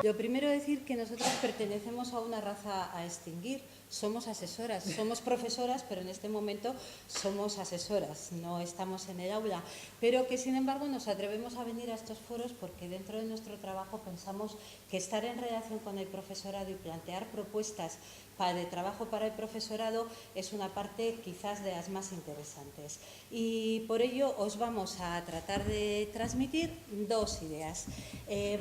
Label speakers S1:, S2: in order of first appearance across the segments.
S1: Lo primero decir que nosotros pertenecemos a una raza a extinguir. Somos asesoras, somos profesoras, pero en este momento somos asesoras, no estamos en el aula. Pero que, sin embargo, nos atrevemos a venir a estos foros porque dentro de nuestro trabajo pensamos que estar en relación con el profesorado y plantear propuestas de trabajo para el profesorado es una parte quizás de las más interesantes. Y por ello os vamos a tratar de transmitir dos ideas.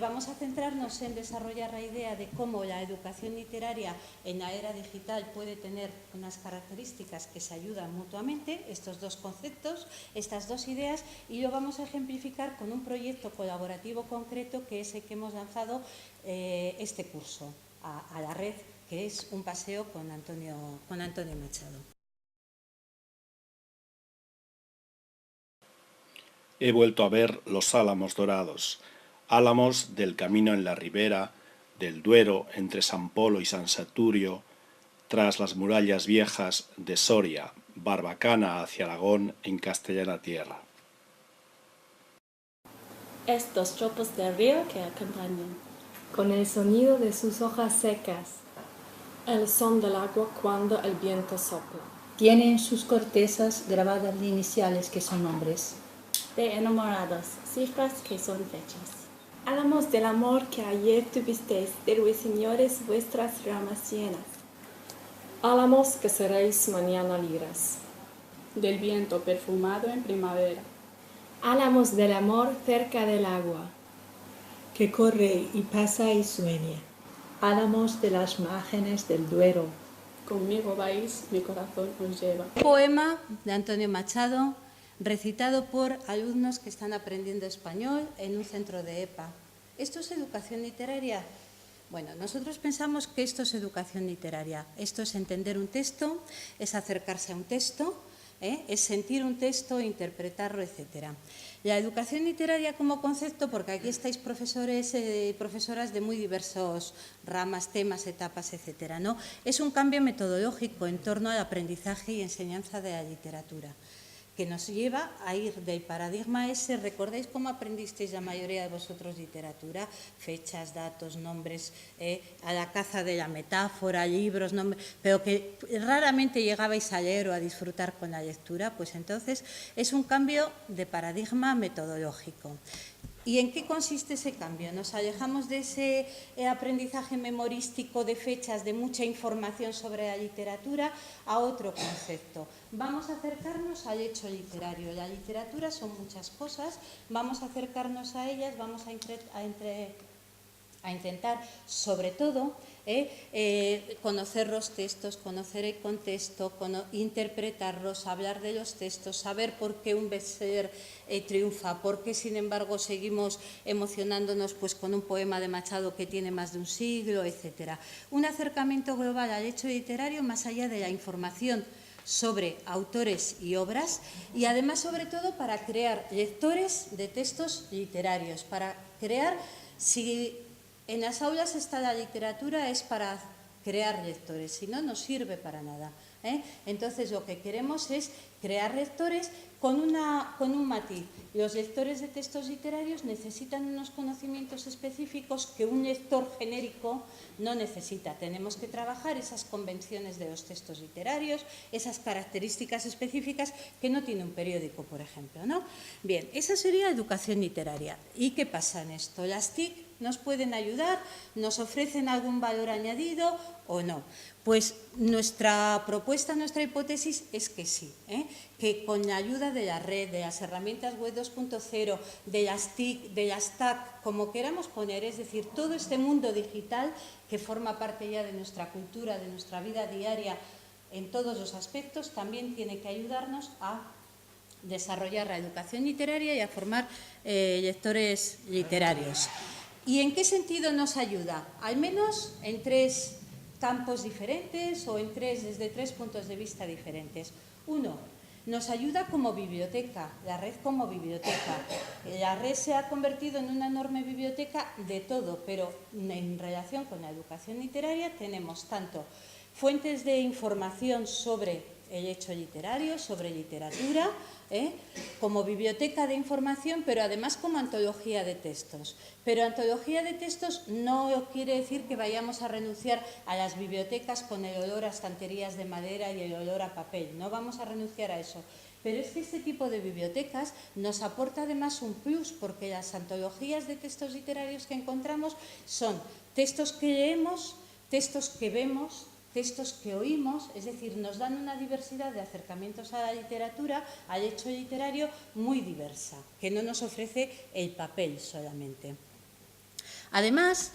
S1: Vamos a centrarnos en desarrollar la idea de cómo la educación literaria en la era digital puede tener unas características que se ayudan mutuamente, estos dos conceptos, estas dos ideas, y lo vamos a ejemplificar con un proyecto colaborativo concreto que es el que hemos lanzado este curso a la red, que es un paseo con Antonio Machado.
S2: He vuelto a ver los álamos dorados, álamos del camino en la ribera, del Duero entre San Polo y San Saturio, tras las murallas viejas de Soria, Barbacana hacia Aragón en castellana tierra.
S3: Estos tropos del río que acompañan,
S4: con el sonido de sus hojas secas,
S5: el son del agua cuando el viento sopla.
S6: Tiene en sus cortezas grabadas iniciales que son nombres.
S3: de enamorados, cifras que son fechas.
S7: Álamos del amor que ayer tuvisteis, de ruiseñores vuestras ramas llenas.
S5: Álamos que seréis mañana liras.
S8: Del viento perfumado en primavera.
S4: Álamos del amor cerca del agua,
S9: que corre y pasa y sueña.
S6: Álamos de las márgenes del Duero.
S8: Conmigo vais, mi corazón os lleva.
S1: Poema de Antonio Machado, recitado por alumnos que están aprendiendo español en un centro de EPA. ¿Esto es educación literaria? Bueno, nosotros pensamos que esto es educación literaria. Esto es entender un texto, es acercarse a un texto, es sentir un texto, interpretarlo, etc. La educación literaria como concepto, porque aquí estáis profesores y profesoras de muy diversos ramas, temas, etapas, etc., ¿no? Es un cambio metodológico en torno al aprendizaje y enseñanza de la literatura, que nos lleva a ir del paradigma ese. ¿Recordáis cómo aprendisteis la mayoría de vosotros literatura? Fechas, datos, nombres, a la caza de la metáfora, libros, nombres, pero que raramente llegabais a leer o a disfrutar con la lectura. Pues entonces es un cambio de paradigma metodológico. ¿Y en qué consiste ese cambio? Nos alejamos de ese aprendizaje memorístico de fechas, de mucha información sobre la literatura, a otro concepto. Vamos a acercarnos al hecho literario. La literatura son muchas cosas, vamos a acercarnos a ellas, vamos a intentar, sobre todo, conocer los textos, conocer el contexto, interpretarlos, hablar de los textos, saber por qué un bestseller triunfa, por qué, sin embargo, seguimos emocionándonos pues, con un poema de Machado que tiene más de un siglo, etc. Un acercamiento global al hecho literario más allá de la información sobre autores y obras, y además, sobre todo, para crear lectores de textos literarios, para crear, si en las aulas está la literatura, es para crear lectores, si no, no sirve para nada. Entonces, lo que queremos es crear lectores con un matiz. Los lectores de textos literarios necesitan unos conocimientos específicos que un lector genérico no necesita. Tenemos que trabajar esas convenciones de los textos literarios, esas características específicas que no tiene un periódico, por ejemplo, ¿no? Bien, esa sería educación literaria. ¿Y qué pasa en esto? Las TIC nos pueden ayudar, nos ofrecen algún valor añadido o no. Pues nuestra propuesta, nuestra hipótesis es que sí, que con la ayuda de la red, de las herramientas web 2.0, de las TIC, de las TAC, como queramos poner, es decir, todo este mundo digital que forma parte ya de nuestra cultura, de nuestra vida diaria en todos los aspectos, también tiene que ayudarnos a desarrollar la educación literaria y a formar lectores literarios. ¿Y en qué sentido nos ayuda? Al menos en tres campos diferentes o desde tres puntos de vista diferentes. Uno, nos ayuda como biblioteca, la red como biblioteca. La red se ha convertido en una enorme biblioteca de todo, pero en relación con la educación literaria tenemos tanto fuentes de información sobre el hecho literario, sobre literatura, como biblioteca de información, pero además como antología de textos. Pero antología de textos no quiere decir que vayamos a renunciar a las bibliotecas con el olor a estanterías de madera y el olor a papel. No vamos a renunciar a eso. Pero es que este tipo de bibliotecas nos aporta además un plus, porque las antologías de textos literarios que encontramos son textos que leemos, textos que vemos, textos que oímos, es decir, nos dan una diversidad de acercamientos a la literatura, al hecho literario, muy diversa, que no nos ofrece el papel solamente. Además,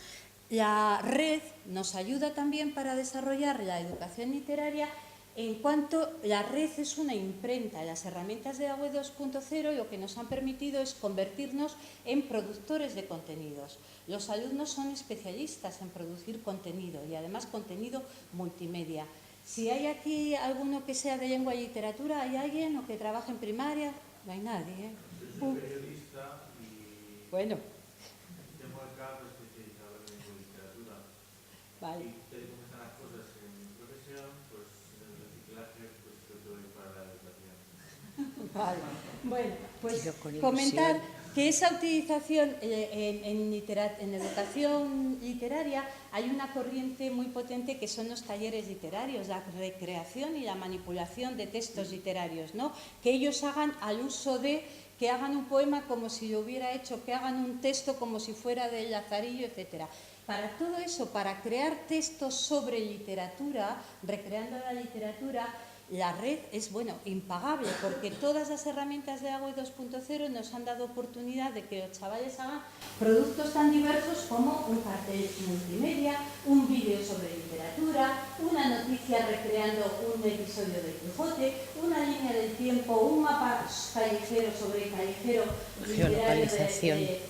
S1: la red nos ayuda también para desarrollar la educación literaria. En cuanto la red es una imprenta, las herramientas de la web 2.0 lo que nos han permitido es convertirnos en productores de contenidos. Los alumnos son especialistas en producir contenido y además contenido multimedia. Si hay aquí alguno que sea de lengua y literatura, ¿hay alguien o que trabaje en primaria? No hay nadie, ¿eh?
S10: Soy periodista y
S1: bueno.
S10: tengo acá especializado en lengua y literatura.
S1: Vale.
S10: Y tal como están las cosas en mi profesión, pues en el reciclaje, pues creo que para la educación.
S1: Vale. Bueno, pues comentar que esa utilización en educación literaria hay una corriente muy potente que son los talleres literarios, la recreación y la manipulación de textos literarios, ¿no? Que ellos hagan al uso de, que hagan un poema como si lo hubiera hecho, que hagan un texto como si fuera de Lazarillo, etcétera. Para todo eso, para crear textos sobre literatura, recreando la literatura, la red es, bueno, impagable, porque todas las herramientas de la web 2.0 nos han dado oportunidad de que los chavales hagan productos tan diversos como un cartel multimedia, un vídeo sobre literatura, una noticia recreando un episodio de Quijote, una línea del tiempo, un mapa callejero sobre el callejero literario de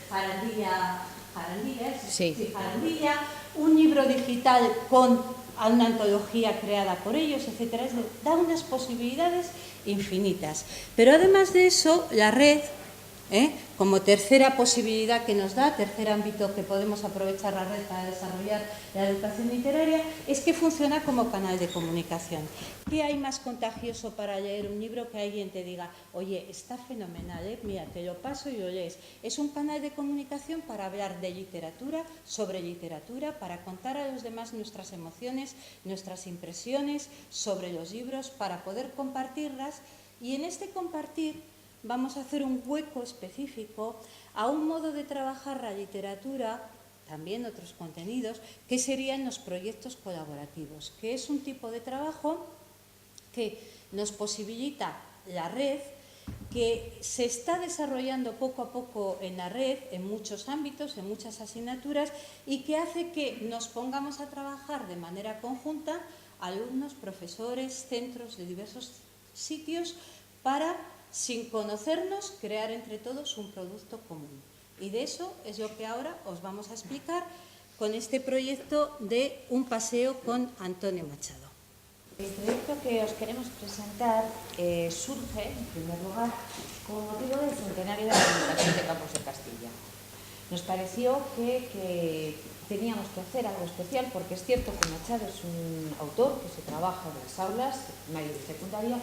S1: Jarandilla, un libro digital con a una antología creada por ellos, etcétera. Da unas posibilidades infinitas. Pero además de eso, la red, como tercera posibilidad que nos da, tercer ámbito que podemos aprovechar la red para desarrollar la educación literaria, es que funciona como canal de comunicación. ¿Qué hay más contagioso para leer un libro que alguien te diga, oye, está fenomenal, mira, te lo paso y lo lees? Es un canal de comunicación para hablar de literatura, sobre literatura, para contar a los demás nuestras emociones, nuestras impresiones sobre los libros, para poder compartirlas. Y en este compartir vamos a hacer un hueco específico a un modo de trabajar la literatura, también otros contenidos, que serían los proyectos colaborativos, que es un tipo de trabajo que nos posibilita la red, que se está desarrollando poco a poco en la red, en muchos ámbitos, en muchas asignaturas, y que hace que nos pongamos a trabajar de manera conjunta, alumnos, profesores, centros de diversos sitios, para, sin conocernos, crear entre todos un producto común. Y de eso es lo que ahora os vamos a explicar con este proyecto de Un paseo con Antonio Machado.
S11: El proyecto que os queremos presentar surge, en primer lugar, con motivo del centenario de la Fundación de Campos de Castilla. Nos pareció que teníamos que hacer algo especial, porque es cierto que Machado es un autor que se trabaja en las aulas de primaria y secundaria,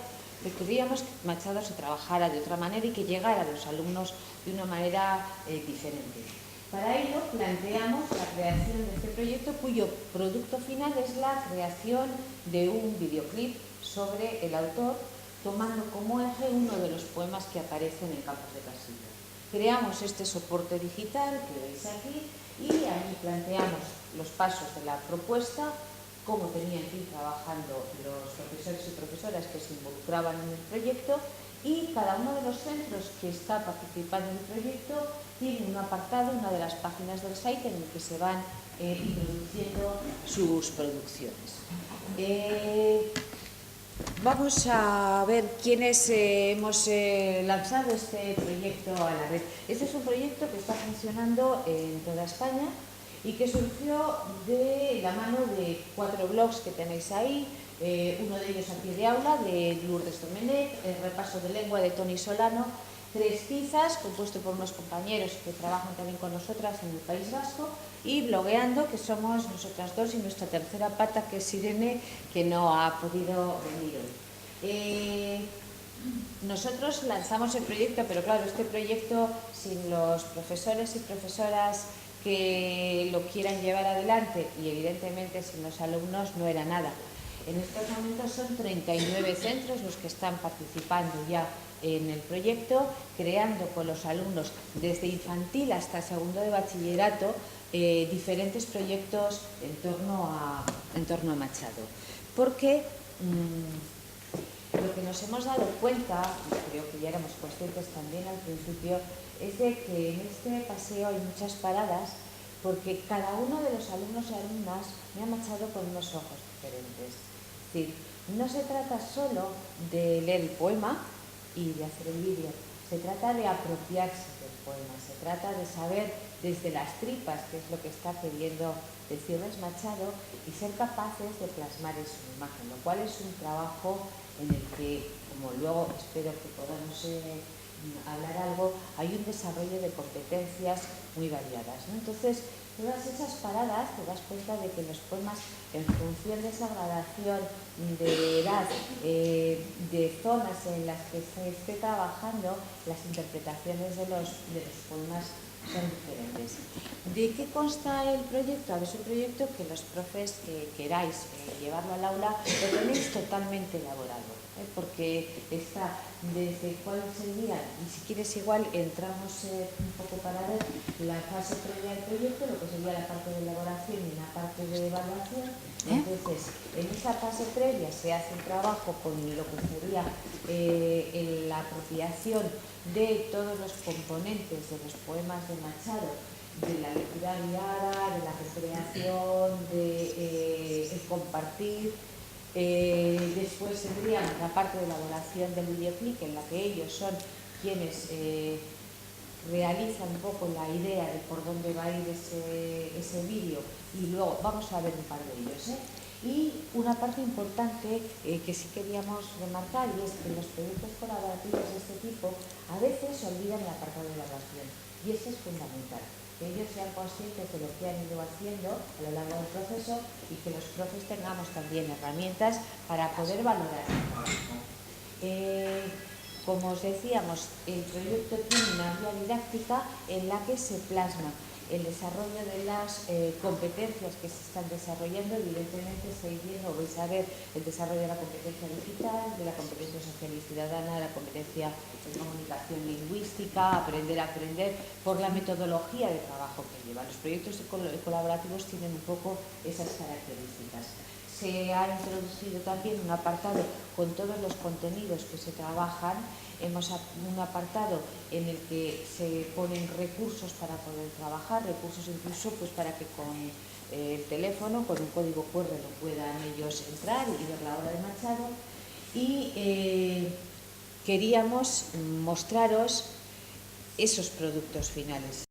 S11: pero queríamos que Machado se trabajara de otra manera y que llegara a los alumnos de una manera diferente. Para ello planteamos la creación de este proyecto, cuyo producto final es la creación de un videoclip sobre el autor, tomando como eje uno de los poemas que aparecen en Campos de Castilla. Creamos este soporte digital que veis aquí y ahí planteamos los pasos de la propuesta, cómo tenían que ir trabajando los profesores y profesoras que se involucraban en el proyecto, y cada uno de los centros que está participando en el proyecto tiene un apartado, una de las páginas del site en el que se van introduciendo sus producciones. Vamos a ver quiénes hemos lanzado este proyecto a la red. Este es un proyecto que está funcionando en toda España y que surgió de la mano de 4 blogs que tenéis ahí. Uno de ellos aquí de aula, de Lourdes Domenech, el repaso de lengua de Toni Solano, 3 Tizas, compuesto por unos compañeros que trabajan también con nosotras en el País Vasco, y Blogueando, que somos nosotras dos, y nuestra tercera pata, que es Irene, que no ha podido venir hoy. Nosotros lanzamos el proyecto, pero claro, este proyecto sin los profesores y profesoras que lo quieran llevar adelante y evidentemente sin los alumnos no era nada. En estos momentos son 39 centros los que están participando ya en el proyecto, creando con los alumnos desde infantil hasta segundo de bachillerato diferentes proyectos en torno a Machado. Porque lo que nos hemos dado cuenta, y creo que ya éramos conscientes también al principio, es de que en este paseo hay muchas paradas porque cada uno de los alumnos y alumnas me ha Machado con unos ojos diferentes. Es decir, no se trata solo de leer el poema y de hacer el vídeo, se trata de apropiarse del poema, se trata de saber desde las tripas qué es lo que está queriendo decirles Machado y ser capaces de plasmar eso en imagen, lo cual es un trabajo en el que, como luego espero que podamos hablar algo, hay un desarrollo de competencias muy variadas, ¿no? Entonces, todas esas paradas te das cuenta de que los poemas, en función de esa gradación de edad, de zonas en las que se esté trabajando, las interpretaciones de los poemas son diferentes. ¿De qué consta el proyecto? Es un proyecto que los profes que queráis llevarlo al aula lo tenéis totalmente elaborado, porque está desde cuál sería, y si quieres igual entramos un poco para ver la fase previa del proyecto, lo que sería la parte de elaboración y la parte de evaluación. Entonces, en esa fase previa se hace un trabajo con lo que sería la apropiación de todos los componentes de los poemas de Machado, de la lectura guiada, de la recreación, de el compartir. Después tendríamos la parte de elaboración del videoclip, en la que ellos son quienes realizan un poco la idea de por dónde va a ir ese vídeo, y luego vamos a ver un par de ellos. Y una parte importante que sí queríamos remarcar, y es que en los proyectos colaborativos de este tipo a veces se olvidan el apartado de evaluación, y eso es fundamental, que ellos sean conscientes de lo que han ido haciendo a lo largo del proceso y que los profes tengamos también herramientas para poder valorar. Como os decíamos, el proyecto tiene una guía didáctica en la que se plasma el desarrollo de las competencias que se están desarrollando. Evidentemente vais a ver el desarrollo de la competencia digital, de la competencia social y ciudadana, de la competencia de comunicación lingüística, aprender a aprender, por la metodología de trabajo que lleva. Los proyectos colaborativos tienen un poco esas características. Se ha introducido también un apartado con todos los contenidos que se trabajan. Hemos un apartado en el que se ponen recursos para poder trabajar, recursos incluso pues para que con el teléfono, con un código QR, lo puedan ellos entrar y ver la obra de Machado. Y queríamos mostraros esos productos finales.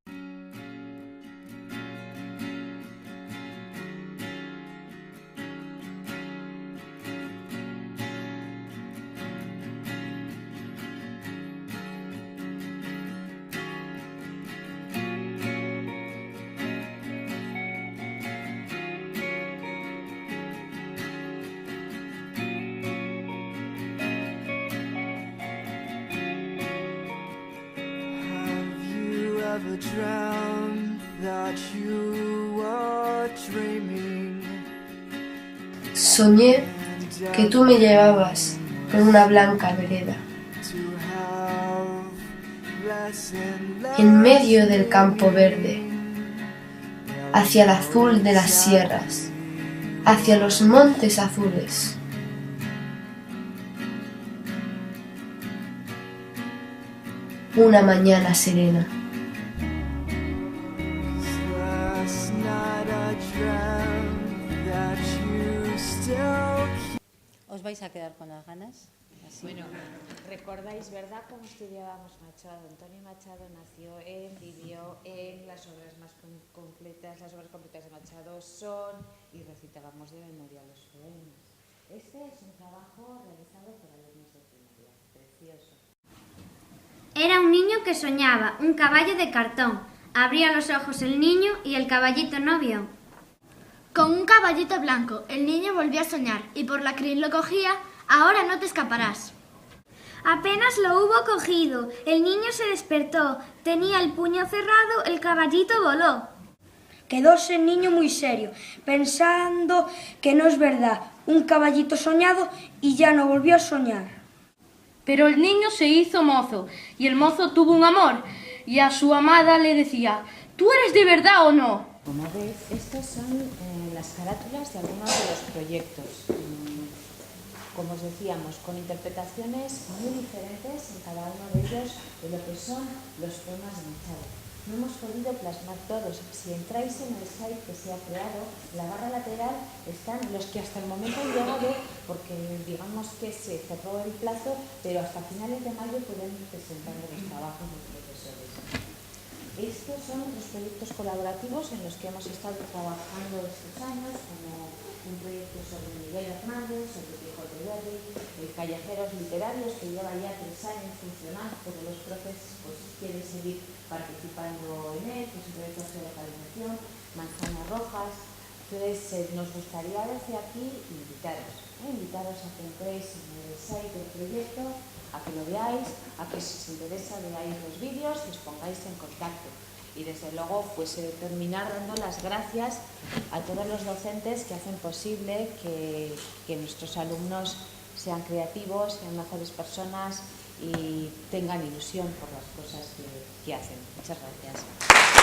S4: Soñé que tú me llevabas por una blanca vereda, en medio del campo verde, hacia el azul de las sierras, hacia los montes azules. Una mañana serena.
S1: ¿Os vais a quedar con las ganas? Así.
S11: Bueno, recordáis, ¿verdad?, cómo estudiábamos Machado. Antonio Machado nació vivió en las obras más completas. Las obras completas de Machado son, y recitábamos de memoria los poemas. Este es un trabajo realizado por alumnos de primaria. Precioso.
S12: Era un niño que soñaba, un caballo de cartón. Abría los ojos el niño y el caballito no vio.
S13: Con un caballito blanco, el niño volvió a soñar y por la crin lo cogía
S12: Ahora no te escaparás. Apenas lo hubo cogido, el niño se despertó, tenía el puño cerrado, el caballito voló.
S13: Quedóse el niño muy serio, pensando que no es verdad, un caballito soñado, y ya no volvió a soñar.
S14: Pero el niño se hizo mozo, y el mozo tuvo un amor, y a su amada le decía: ¿tú eres de verdad o no?
S11: Como veis, estas son las carátulas de algunos de los proyectos. Como os decíamos, con interpretaciones muy diferentes en cada uno de ellos de lo que son los poemas de Machado. No hemos podido plasmar todos. Si entráis en el site que se ha creado, en la barra lateral están los que hasta el momento han llegado, porque digamos que se cerró el plazo, pero hasta finales de mayo pueden ir presentando los trabajos de los profesores. Estos son los proyectos colaborativos en los que hemos estado trabajando estos años, como un proyecto sobre Miguel Hernández, sobre Quijote Verde, Callejeros Literarios, que lleva ya 3 años funcionando, pero los profes pues, quieren seguir participando en él, que es un proyecto de localización, Manzanas Rojas. Entonces, nos gustaría desde aquí invitaros a que entréis en el site del proyecto, a que lo veáis, a que si os interesa veáis los vídeos y os pongáis en contacto. Y desde luego pues terminar dando las gracias a todos los docentes que hacen posible que nuestros alumnos sean creativos, sean mejores personas y tengan ilusión por las cosas que hacen. Muchas gracias.